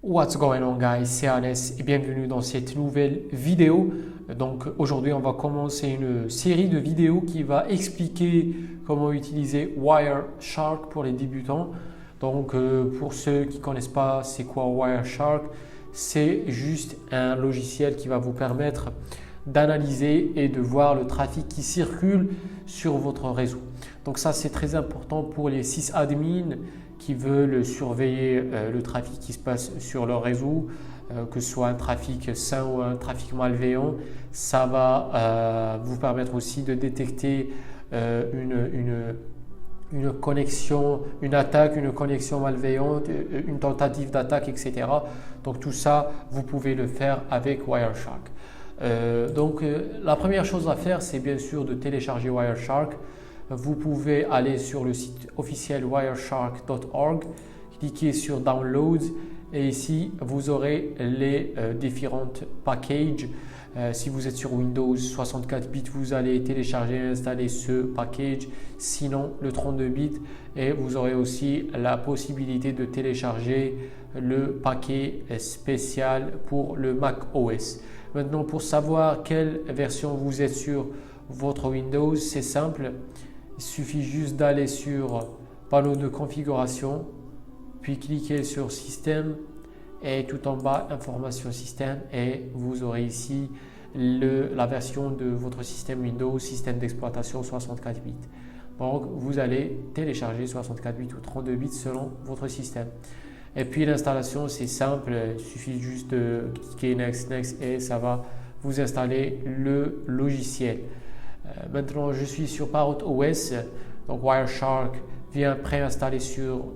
What's going on guys, c'est Hannes et bienvenue dans cette nouvelle vidéo. Donc aujourd'hui on va commencer une série de vidéos qui va expliquer comment utiliser Wireshark pour les débutants. Donc pour ceux qui ne connaissent pas c'est quoi Wireshark, c'est juste un logiciel qui va vous permettre d'analyser et de voir le trafic qui circule sur votre réseau. Donc ça c'est très important pour les sysadmins qui veulent surveiller le trafic qui se passe sur leur réseau, que ce soit un trafic sain ou un trafic malveillant. Ça va vous permettre aussi de détecter une connexion, une attaque, une connexion malveillante, une tentative d'attaque, etc. Donc tout ça, vous pouvez le faire avec Wireshark. La première chose à faire, c'est bien sûr de télécharger Wireshark. Vous pouvez aller sur le site officiel wireshark.org, cliquer sur Downloads et ici vous aurez les différentes packages. Si vous êtes sur Windows 64 bits, vous allez télécharger et installer ce package, sinon le 32 bits, et vous aurez aussi la possibilité de télécharger le paquet spécial pour le Mac OS. Maintenant, pour savoir quelle version vous êtes sur votre Windows, c'est simple. Il suffit juste d'aller sur panneau de configuration, puis cliquer sur système et tout en bas information système et vous aurez ici la version de votre système Windows, système d'exploitation 64 bits. Donc vous allez télécharger 64 bits ou 32 bits selon votre système. Et puis l'installation c'est simple, il suffit juste de cliquer next et ça va vous installer le logiciel. Maintenant, je suis sur Parrot OS, donc Wireshark vient préinstaller sur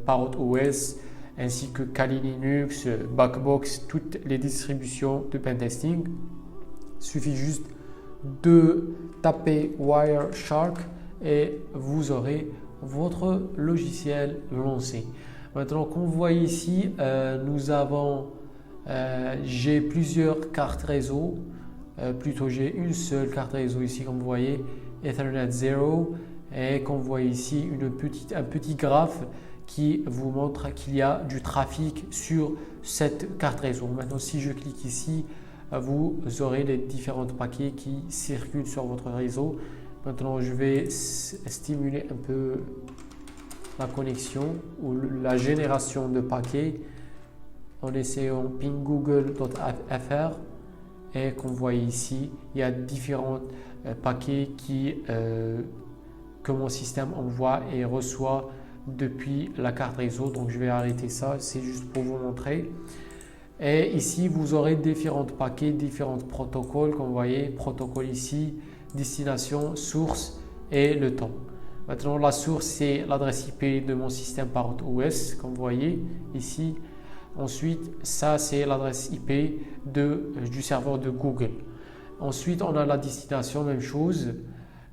Parrot OS ainsi que Kali Linux, Backbox, toutes les distributions de pentesting. Il suffit juste de taper Wireshark et vous aurez votre logiciel lancé. Maintenant, comme vous voyez ici, j'ai plusieurs cartes réseau. Plutôt j'ai une seule carte réseau ici comme vous voyez, Ethernet 0, et comme vous voyez ici un petit graphe qui vous montre qu'il y a du trafic sur cette carte réseau. Maintenant si je clique ici, vous aurez les différents paquets qui circulent sur votre réseau. Maintenant je vais stimuler un peu la connexion ou la génération de paquets en essayant pinggoogle.fr. Et comme vous voyez ici, il y a différents paquets que mon système envoie et reçoit depuis la carte réseau. Donc je vais arrêter ça, c'est juste pour vous montrer. Et ici, vous aurez différents paquets, différents protocoles. Comme vous voyez, protocole ici, destination, source et le temps. Maintenant, la source, c'est l'adresse IP de mon système Parrot OS, comme vous voyez ici. Ensuite, ça c'est l'adresse IP du serveur de Google. Ensuite, on a la destination, même chose,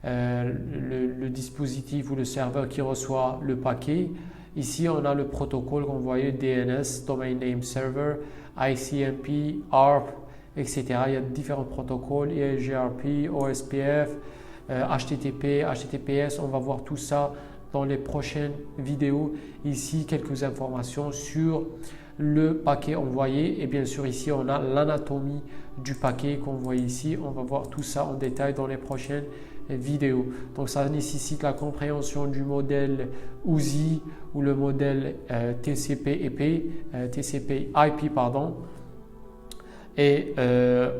le dispositif ou le serveur qui reçoit le paquet. Ici, on a le protocole, comme vous voyez, DNS, Domain Name Server, ICMP, ARP, etc. Il y a différents protocoles, gRP, OSPF, HTTP, HTTPS. On va voir tout ça dans les prochaines vidéos. Ici, quelques informations sur le paquet envoyé et bien sûr ici on a l'anatomie du paquet qu'on voit ici. On va voir tout ça en détail dans les prochaines vidéos. Donc ça nécessite la compréhension du modèle OSI ou le modèle TCP/IP pardon. Et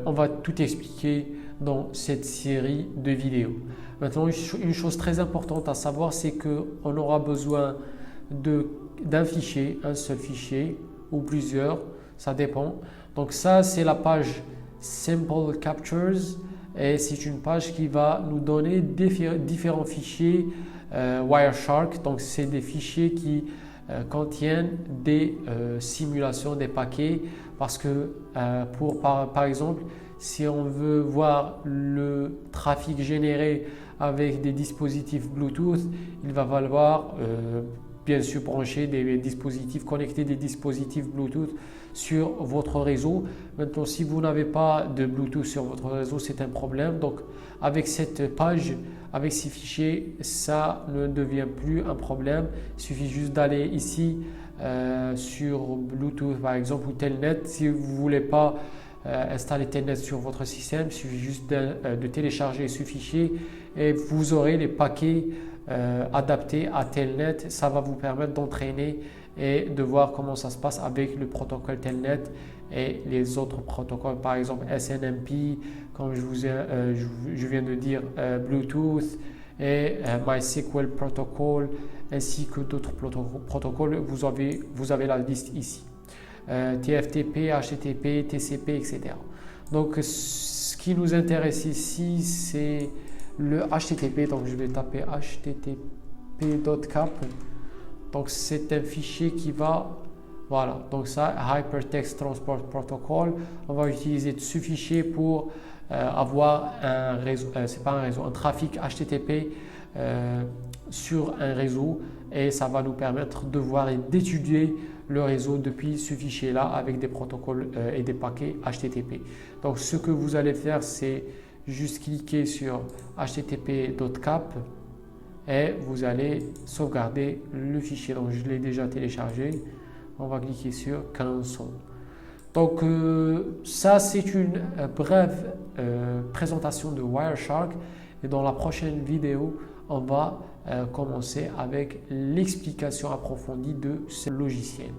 on va tout expliquer dans cette série de vidéos. Maintenant, une chose très importante à savoir, c'est qu'on aura besoin d'un fichier, un seul fichier ou plusieurs, ça dépend. Donc ça, c'est la page Simple Captures et c'est une page qui va nous donner différents fichiers Wireshark. Donc c'est des fichiers qui contiennent des simulations des paquets parce que par exemple, si on veut voir le trafic généré avec des dispositifs Bluetooth, il va falloir bien sûr brancher des dispositifs, connecter des dispositifs Bluetooth sur votre réseau. Maintenant, si vous n'avez pas de Bluetooth sur votre réseau, c'est un problème. Donc, avec cette page, avec ces fichiers, ça ne devient plus un problème. Il suffit juste d'aller ici sur Bluetooth par exemple ou Telnet. Si vous ne voulez pas installer Telnet sur votre système, il suffit juste de télécharger ce fichier et vous aurez les paquets adaptés à Telnet. Ça va vous permettre d'entraîner et de voir comment ça se passe avec le protocole Telnet et les autres protocoles, par exemple SNMP, comme je viens de dire, Bluetooth et MySQL Protocol, ainsi que d'autres protocoles. Vous avez la liste ici. TFTP, HTTP, TCP, etc. Donc, ce qui nous intéresse ici, c'est le HTTP. Donc, je vais taper http.cap. Donc, c'est un fichier qui va, voilà, donc ça, Hypertext Transport Protocol. On va utiliser ce fichier pour avoir un réseau, c'est pas un réseau, un trafic HTTP sur un réseau, et ça va nous permettre de voir et d'étudier le réseau depuis ce fichier là avec des protocoles et des paquets HTTP. Donc ce que vous allez faire, c'est juste cliquer sur http.cap et vous allez sauvegarder le fichier. Donc je l'ai déjà téléchargé. On va cliquer sur Cancel. Donc ça, c'est une brève présentation de Wireshark, et dans la prochaine vidéo on va commencer avec l'explication approfondie de ce logiciel.